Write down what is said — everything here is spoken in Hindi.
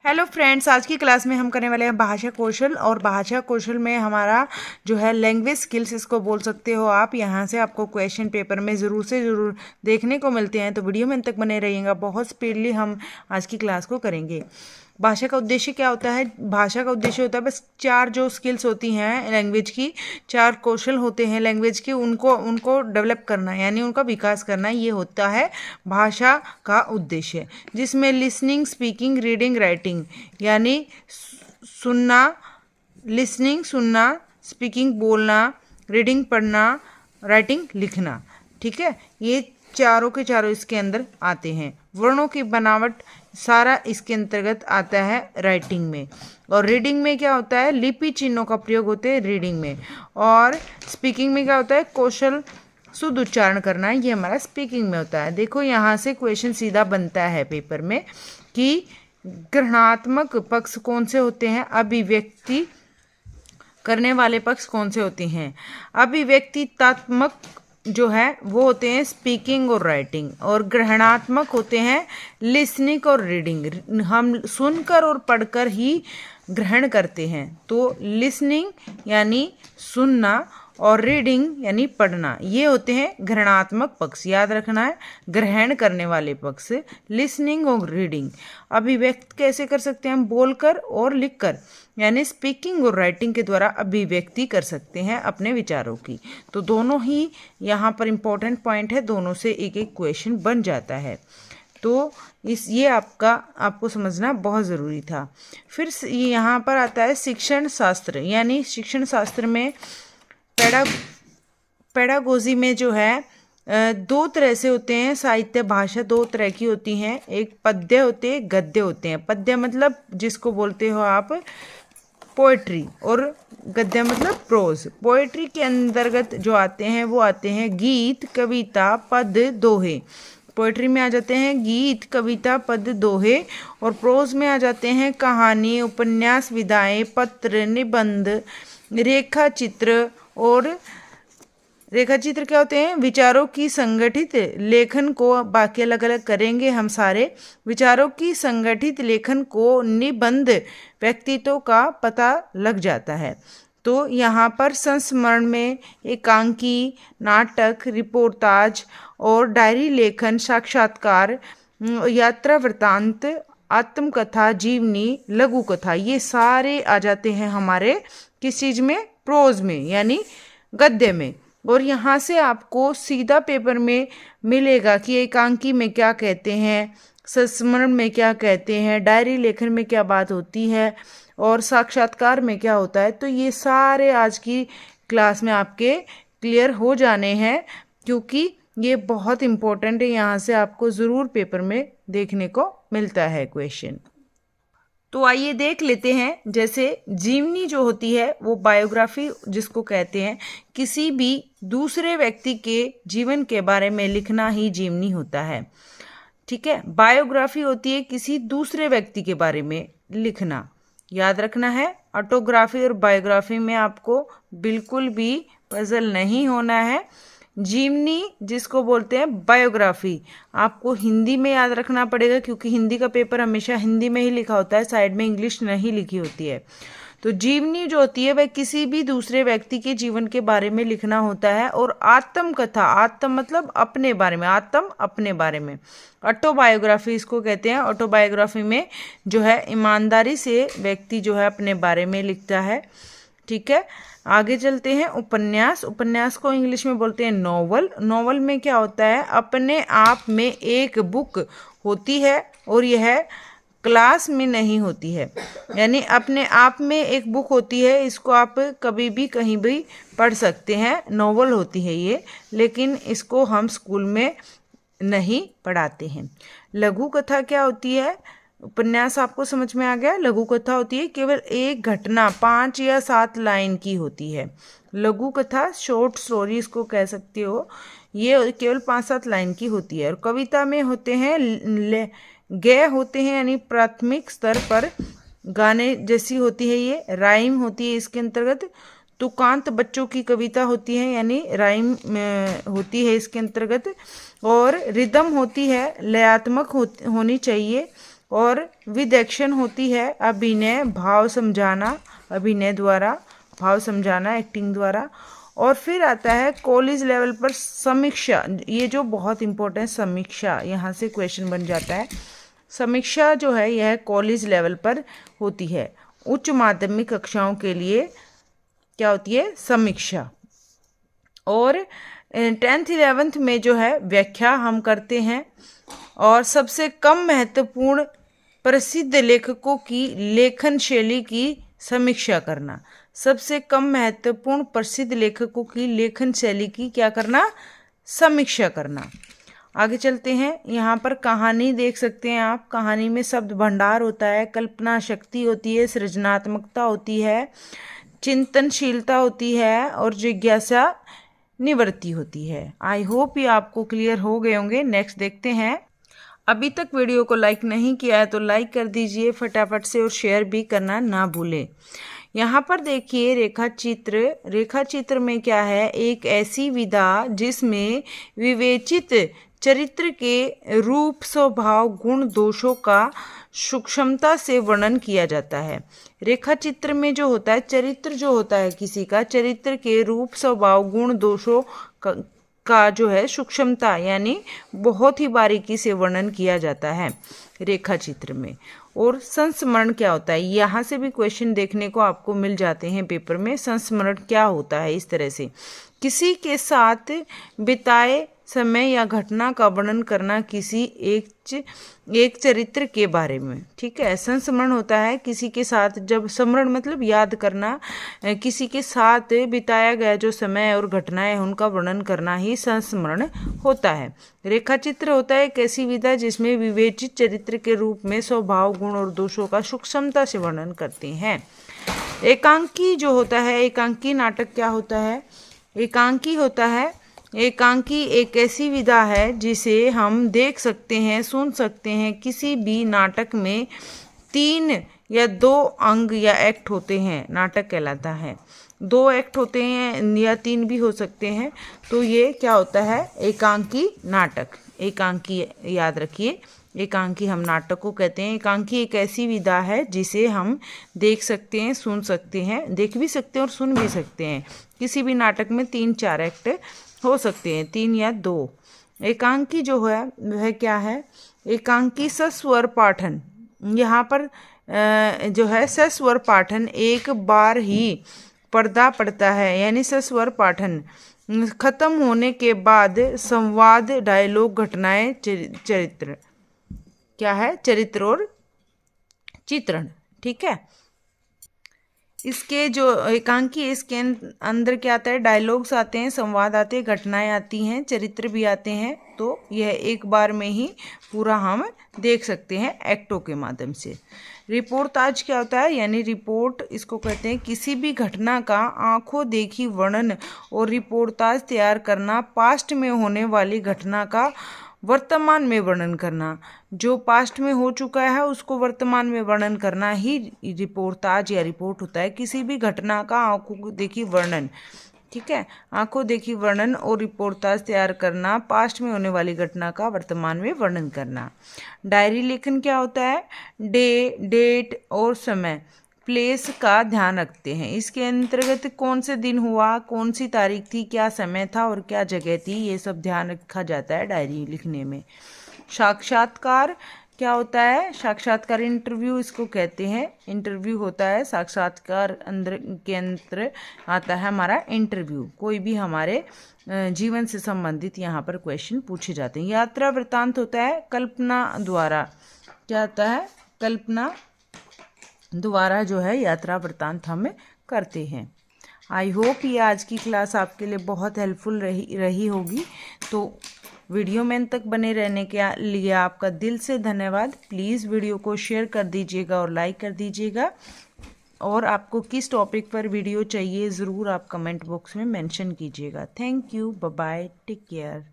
हेलो फ्रेंड्स, आज की क्लास में हम करने वाले हैं भाषा कौशल। और भाषा कौशल में हमारा जो है लैंग्वेज स्किल्स, इसको बोल सकते हो आप। यहाँ से आपको क्वेश्चन पेपर में ज़रूर से ज़रूर देखने को मिलते हैं, तो वीडियो में अंत तक बने रहिएगा। बहुत स्पीडली हम आज की क्लास को करेंगे। भाषा का उद्देश्य क्या होता है? भाषा का उद्देश्य होता है बस चार जो स्किल्स होती हैं लैंग्वेज की, चार कौशल होते हैं लैंग्वेज के, उनको डेवलप करना, यानी उनका विकास करना, ये होता है भाषा का उद्देश्य। जिसमें लिसनिंग, स्पीकिंग, रीडिंग, राइटिंग, यानी सुनना, लिसनिंग सुनना, स्पीकिंग बोलना, रीडिंग पढ़ना, राइटिंग लिखना, ठीक है, ये चारों के चारों इसके अंदर आते हैं। वर्णों की बनावट सारा इसके अंतर्गत आता है राइटिंग में। और रीडिंग में क्या होता है? लिपि चिन्हों का प्रयोग होते हैं रीडिंग में। और स्पीकिंग में क्या होता है? कौशल शुद्ध उच्चारण करना, ये हमारा स्पीकिंग में होता है। देखो यहाँ से क्वेश्चन सीधा बनता है पेपर में कि ग्रहणात्मक पक्ष कौन से होते हैं, अभिव्यक्ति करने वाले पक्ष कौन से होते हैं। अभिव्यक्तितात्मक जो है वो होते हैं स्पीकिंग और राइटिंग, और ग्रहणात्मक होते हैं लिसनिंग और रीडिंग। हम सुनकर और पढ़कर ही ग्रहण करते हैं, तो लिसनिंग यानी सुनना और रीडिंग यानी पढ़ना, ये होते हैं ग्रहणात्मक पक्ष। याद रखना है, ग्रहण करने वाले पक्ष लिसनिंग और रीडिंग। अभिव्यक्त कैसे कर सकते हैं हम? बोलकर और लिखकर, यानी स्पीकिंग और राइटिंग के द्वारा अभिव्यक्ति कर सकते हैं अपने विचारों की। तो दोनों ही यहाँ पर इम्पोर्टेंट पॉइंट है, दोनों से एक एक क्वेश्चन बन जाता है। तो ये आपको समझना बहुत ज़रूरी था। फिर यहाँ पर आता है शिक्षण शास्त्र, यानी शिक्षण शास्त्र में पेडागोजी में जो है दो तरह से होते हैं साहित्य भाषा, दो तरह की होती हैं। एक पद्य होते हैं, गद्य होते हैं। पद्य मतलब जिसको बोलते हो आप पोएट्री, और गद्य मतलब प्रोज। पोएट्री के अंतर्गत जो आते हैं वो आते हैं गीत, कविता, पद, दोहे। पोएट्री में आ जाते हैं गीत, कविता, पद, दोहे। और प्रोज में आ जाते हैं कहानी, उपन्यास, विधाएं, पत्र, निबंध, रेखा चित्र। और रेखा चित्र क्या होते हैं? विचारों की संगठित लेखन को, बाकी अलग अलग करेंगे हम सारे। विचारों की संगठित लेखन को निबंध व्यक्तित्व का पता लग जाता है। तो यहाँ पर संस्मरण में एकांकी, नाटक, रिपोर्टाज और डायरी लेखन, साक्षात्कार, यात्रा वृत्तांत, आत्मकथा, जीवनी, लघु कथा, ये सारे आ जाते हैं हमारे किस चीज़ में? प्रोज में, यानी गद्य में। और यहाँ से आपको सीधा पेपर में मिलेगा कि एकांकी में क्या कहते हैं, संस्मरण में क्या कहते हैं, डायरी लेखन में क्या बात होती है, और साक्षात्कार में क्या होता है। तो ये सारे आज की क्लास में आपके क्लियर हो जाने हैं, क्योंकि ये बहुत इम्पोर्टेंट है। यहाँ से आपको ज़रूर पेपर में देखने को मिलता है क्वेश्चन। तो आइए देख लेते हैं। जैसे जीवनी जो होती है वो बायोग्राफी जिसको कहते हैं, किसी भी दूसरे व्यक्ति के जीवन के बारे में लिखना ही जीवनी होता है, ठीक है। बायोग्राफी होती है किसी दूसरे व्यक्ति के बारे में लिखना, याद रखना है। ऑटोग्राफी और बायोग्राफी में आपको बिल्कुल भी पजल नहीं होना है। जीवनी जिसको बोलते हैं बायोग्राफी, आपको हिंदी में याद रखना पड़ेगा, क्योंकि हिंदी का पेपर हमेशा हिंदी में ही लिखा होता है, साइड में इंग्लिश नहीं लिखी होती है। तो जीवनी जो होती है वह किसी भी दूसरे व्यक्ति के जीवन के बारे में लिखना होता है। और आत्मकथा, आत्म मतलब अपने बारे में, आत्म अपने बारे में, ऑटोबायोग्राफी इसको कहते हैं। ऑटोबायोग्राफी में जो है ईमानदारी से व्यक्ति जो है अपने बारे में लिखता है, ठीक है। आगे चलते हैं। उपन्यास, उपन्यास को इंग्लिश में बोलते हैं नॉवल। नॉवल में क्या होता है? अपने आप में एक बुक होती है, और यह क्लास में नहीं होती है, यानी अपने आप में एक बुक होती है। इसको आप कभी भी कहीं भी पढ़ सकते हैं, नॉवल होती है ये, लेकिन इसको हम स्कूल में नहीं पढ़ाते हैं। लघु कथा क्या होती है? उपन्यास आपको समझ में आ गया। लघु कथा होती है केवल एक घटना 5 या 7 लाइन की होती है। लघु कथा, शॉर्ट स्टोरी इसको कह सकते हो, ये केवल 5-7 लाइन की होती है। और कविता में होते हैं गय होते हैं, यानी प्राथमिक स्तर पर गाने जैसी होती है, ये राइम होती है इसके अंतर्गत। तुकांत बच्चों की कविता होती है, यानी राइम होती है इसके अंतर्गत। और रिदम होती है, लयात्मक होनी चाहिए। और विद एक्शन होती है अभिनय, भाव समझाना, अभिनय द्वारा भाव समझाना, एक्टिंग द्वारा। और फिर आता है कॉलेज लेवल पर समीक्षा, ये जो बहुत इंपॉर्टेंट समीक्षा, यहाँ से क्वेश्चन बन जाता है। समीक्षा जो है यह कॉलेज लेवल पर होती है। उच्च माध्यमिक कक्षाओं के लिए क्या होती है, समीक्षा। और 10th 11th में जो है व्याख्या हम करते हैं। और सबसे कम महत्वपूर्ण प्रसिद्ध लेखकों की लेखन शैली की समीक्षा करना, सबसे कम महत्वपूर्ण प्रसिद्ध लेखकों की लेखन शैली की क्या करना, समीक्षा करना। आगे चलते हैं, यहाँ पर कहानी देख सकते हैं आप। कहानी में शब्द भंडार होता है, कल्पना शक्ति होती है, सृजनात्मकता होती है, चिंतनशीलता होती है और जिज्ञासा निवृत्ति होती है। आई होप ये आपको क्लियर हो गए होंगे। नेक्स्ट देखते हैं। अभी तक वीडियो को लाइक नहीं किया है तो लाइक कर दीजिए फटाफट से और शेयर भी करना ना भूलें। यहाँ पर देखिए रेखा चित्र। रेखा चित्र में क्या है, एक ऐसी विधा जिसमें विवेचित चरित्र के रूप, स्वभाव, गुण, दोषों का सूक्ष्मता से वर्णन किया जाता है। रेखा चित्र में जो होता है, चरित्र जो होता है किसी का, चरित्र के रूप, स्वभाव, गुण, दोषों का जो है सूक्ष्मता यानी बहुत ही बारीकी से वर्णन किया जाता है रेखा चित्र में। और संस्मरण क्या होता है, यहाँ से भी क्वेश्चन देखने को आपको मिल जाते हैं पेपर में। संस्मरण क्या होता है, इस तरह से किसी के साथ बिताए समय या घटना का वर्णन करना किसी एक चरित्र के बारे में। ठीक है, संस्मरण होता है किसी के साथ, जब स्मरण मतलब याद करना, किसी के साथ बिताया गया जो समय और घटनाएं उनका वर्णन करना ही संस्मरण होता है। रेखा चित्र होता है एक ऐसी विधा जिसमें विवेचित चरित्र के रूप में स्वभाव, गुण और दोषों का सूक्ष्मता से वर्णन करते हैं। एकांकी जो होता है, एकांकी नाटक क्या होता है, एकांकी होता है, एकांकी एक ऐसी विधा है जिसे हम देख सकते हैं, सुन सकते हैं। किसी भी नाटक में 3 या 2 अंग या एक्ट होते हैं, नाटक कहलाता है। 2 एक्ट होते हैं या 3 भी हो सकते हैं, तो ये क्या होता है, एकांकी नाटक। एकांकी याद रखिए, एकांकी हम नाटक को कहते हैं। एकांकी एक ऐसी विधा है जिसे हम देख सकते हैं, सुन सकते हैं, देख भी सकते हैं और सुन भी सकते हैं। किसी भी नाटक में 3-4 एक्ट हो सकते हैं, 3 या 2। एकांकी जो है वह क्या है, एकांकी सस्वर पाठन। यहाँ पर जो है सस्वर पाठन एक बार ही पर्दा पड़ता है, यानी सस्वर पाठन खत्म होने के बाद संवाद, डायलॉग, घटनाएं, चरित्र क्या है, चरित्र और चित्रण। ठीक है, इसके जो एकांकी, इसके अंदर क्या आता है, डायलॉग्स आते हैं, संवाद आते हैं, घटनाएं आती हैं, चरित्र भी आते हैं। तो यह एक बार में ही पूरा हम देख सकते हैं एक्टों के माध्यम से। रिपोर्टाज क्या होता है, यानी रिपोर्ट इसको कहते हैं किसी भी घटना का आंखों देखी वर्णन और रिपोर्टाज तैयार करना, पास्ट में होने वाली घटना का वर्तमान में वर्णन करना। जो पास्ट में हो चुका है उसको वर्तमान में वर्णन करना ही रिपोर्टाज या रिपोर्ट होता है। किसी भी घटना का आंखों देखी वर्णन, ठीक है, आंखों देखी वर्णन और रिपोर्टाज तैयार करना, पास्ट में होने वाली घटना का वर्तमान में वर्णन करना। डायरी लेखन क्या होता है, डेट और समय, प्लेस का ध्यान रखते हैं। इसके अंतर्गत कौन से दिन हुआ, कौन सी तारीख थी, क्या समय था और क्या जगह थी, ये सब ध्यान रखा जाता है डायरी लिखने में। साक्षात्कार क्या होता है, साक्षात्कार इंटरव्यू इसको कहते हैं। इंटरव्यू होता है साक्षात्कार, अंदर आता है हमारा इंटरव्यू। कोई भी हमारे जीवन से संबंधित यहाँ पर क्वेश्चन पूछे जाते हैं। यात्रा वृत्तांत होता है कल्पना द्वारा, क्या होता है, कल्पना द्वारा जो है यात्रा वृत्तांत हम करते हैं। आई होप ये आज की क्लास आपके लिए बहुत हेल्पफुल रही होगी। तो वीडियो में अंत तक बने रहने के लिए आपका दिल से धन्यवाद। प्लीज़ वीडियो को शेयर कर दीजिएगा और लाइक कर दीजिएगा। और आपको किस टॉपिक पर वीडियो चाहिए ज़रूर आप कमेंट बॉक्स में मेंशन कीजिएगा। Thank you, bye bye, take care.